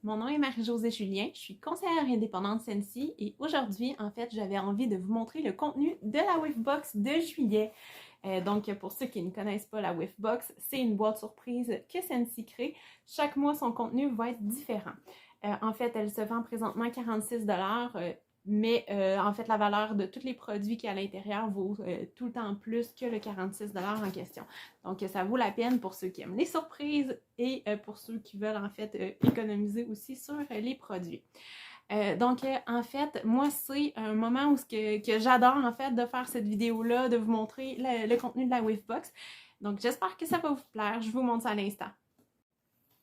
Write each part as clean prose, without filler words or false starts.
Mon nom est Marie-Josée Julien, je suis conseillère indépendante Scentsy et aujourd'hui, en fait, j'avais envie de vous montrer le contenu de la Whiffbox de juillet. Donc, pour ceux qui ne connaissent pas la Whiffbox, c'est une boîte surprise que Scentsy crée. Chaque mois, son contenu va être différent. En fait, elle se vend présentement 46$, mais en fait, la valeur de tous les produits qui y a à l'intérieur vaut tout le temps plus que le 46$ en question. Donc, ça vaut la peine pour ceux qui aiment les surprises et pour ceux qui veulent en fait économiser aussi sur les produits. Donc, en fait, moi, c'est un moment où que j'adore en fait de faire cette vidéo-là, de vous montrer le contenu de la Whiffbox. Donc, j'espère que ça va vous plaire. Je vous montre ça à l'instant.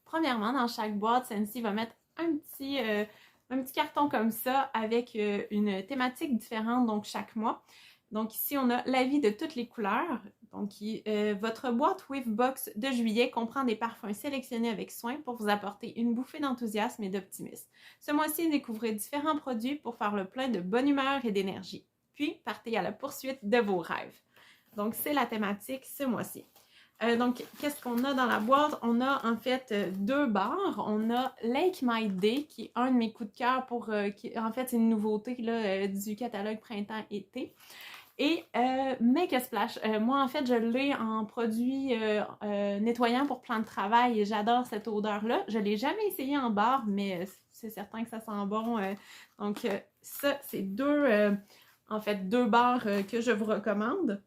Premièrement, dans chaque boîte, Scentsy va mettre un petit carton comme ça avec une thématique différente donc chaque mois. Donc ici, on a l'avis de toutes les couleurs. Donc votre boîte Whiffbox de juillet comprend des parfums sélectionnés avec soin pour vous apporter une bouffée d'enthousiasme et d'optimisme. Ce mois-ci, découvrez différents produits pour faire le plein de bonne humeur et d'énergie. Puis, partez à la poursuite de vos rêves. Donc c'est la thématique ce mois-ci. Donc, qu'est-ce qu'on a dans la boîte? On a en fait deux barres. On a Lake My Day, qui est un de mes coups de cœur pour... en fait, c'est une nouveauté là, du catalogue printemps-été. Et Make a Splash. Moi, en fait, je l'ai en produit nettoyant pour plan de travail et j'adore cette odeur-là. Je ne l'ai jamais essayé en barre, mais c'est certain que ça sent bon. Donc, ça, c'est en fait, deux barres que je vous recommande.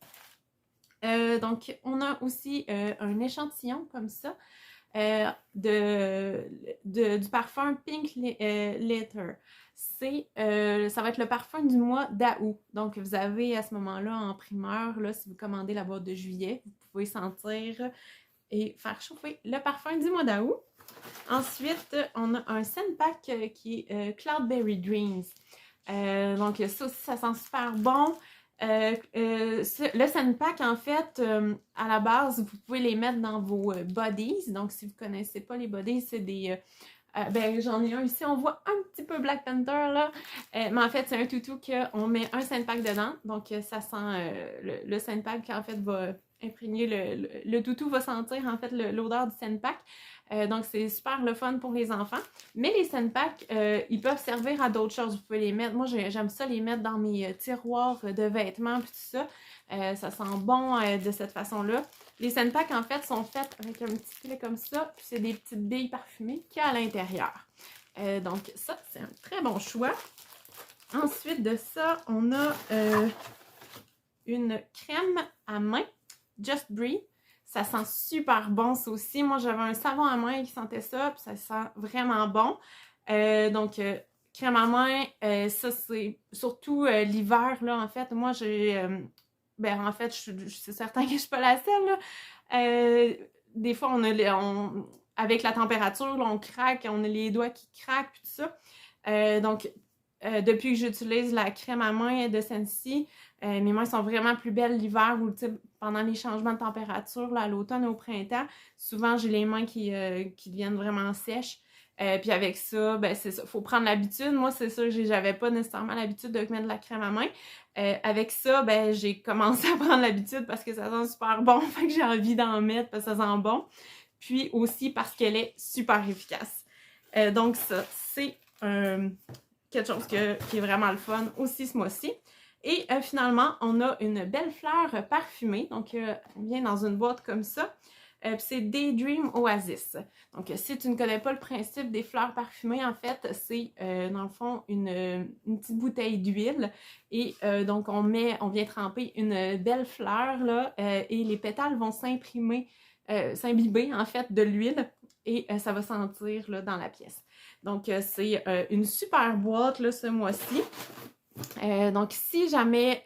Donc, on a aussi un échantillon comme ça du parfum Pink Leather. Ça va être le parfum du mois d'août. Donc, vous avez à ce moment-là en primeur, là, si vous commandez la boîte de juillet, vous pouvez sentir et faire chauffer le parfum du mois d'août. Ensuite, on a un scent pack qui est Cloudberry Dreams. Donc, ça aussi, ça sent super bon. Le scent pack, en fait, à la base, vous pouvez les mettre dans vos bodies. Donc, si vous ne connaissez pas les bodies, c'est des... ben, j'en ai un ici, on voit un petit peu Black Panther, là. Mais en fait, c'est un toutou qu'on met un scent pack dedans. Donc, ça sent... le scent pack, en fait, va imprégner... Le toutou va sentir, en fait, l'odeur du scent pack. Donc, c'est super le fun pour les enfants. Mais les scent packs, ils peuvent servir à d'autres choses. Vous pouvez les mettre... Moi, j'aime ça les mettre dans mes tiroirs de vêtements puis tout ça. Ça sent bon de cette façon-là. Les scent packs, en fait, sont faits avec un petit filet comme ça. Puis, c'est des petites billes parfumées qu'il y a à l'intérieur. Donc, ça, c'est un très bon choix. Ensuite de ça, on a une crème à main, Just Breathe. Ça sent super bon, ça aussi. Moi, j'avais un savon à main qui sentait ça, puis ça sent vraiment bon. Donc, crème à main, ça, c'est surtout l'hiver, là, en fait. Moi, ben, en fait, c'est certain que je suis pas la seule, là. Des fois, avec la température, là, on craque, on a les doigts qui craquent, puis tout ça. Donc, depuis que j'utilise la crème à main de Scentsy, mes mains sont vraiment plus belles l'hiver ou pendant les changements de température, là, à l'automne et au printemps. Souvent, j'ai les mains qui deviennent vraiment sèches. Puis avec ça, ben c'est ça, faut prendre l'habitude. Moi, c'est ça, j'avais pas nécessairement l'habitude de mettre de la crème à main. Avec ça, ben j'ai commencé à prendre l'habitude parce que ça sent super bon, fait que j'ai envie d'en mettre parce que ça sent bon. Puis aussi parce qu'elle est super efficace. Donc ça, c'est quelque chose qui est vraiment le fun aussi ce mois-ci. Et finalement, on a une belle fleur parfumée. Donc, elle vient dans une boîte comme ça. C'est Daydream Oasis. Donc, si tu ne connais pas le principe des fleurs parfumées, en fait, c'est dans le fond une petite bouteille d'huile. Et donc, on vient tremper une belle fleur là, et les pétales vont s'imbiber en fait de l'huile et ça va sentir là, dans la pièce. Donc, c'est une super boîte là, ce mois-ci. Donc, si jamais...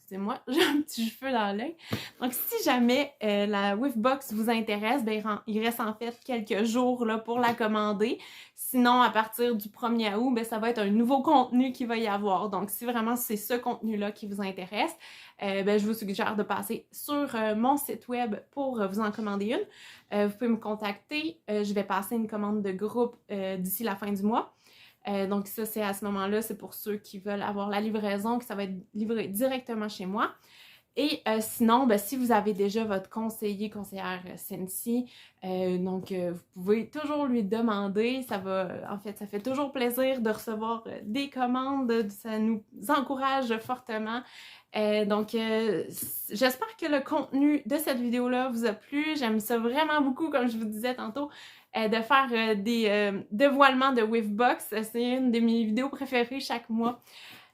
excusez-moi, j'ai un petit cheveu dans l'œil. Donc, si jamais la Whiffbox vous intéresse, ben, il reste en fait quelques jours là, pour la commander. Sinon, à partir du 1er août, ben, ça va être un nouveau contenu qu'il va y avoir. Donc, si vraiment c'est ce contenu-là qui vous intéresse, ben, je vous suggère de passer sur mon site web pour vous en commander une. Vous pouvez me contacter. Je vais passer une commande de groupe d'ici la fin du mois. Donc ça, c'est à ce moment-là, c'est pour ceux qui veulent avoir la livraison, que ça va être livré directement chez moi. Et sinon, ben, si vous avez déjà votre conseillère Scentsy, vous pouvez toujours lui demander. En fait, ça fait toujours plaisir de recevoir des commandes. Ça nous encourage fortement. J'espère que le contenu de cette vidéo-là vous a plu. J'aime ça vraiment beaucoup, comme je vous disais tantôt, de faire des dévoilements de Wavebox. C'est une de mes vidéos préférées chaque mois.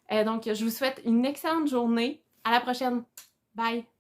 Je vous souhaite une excellente journée. À la prochaine! Bye!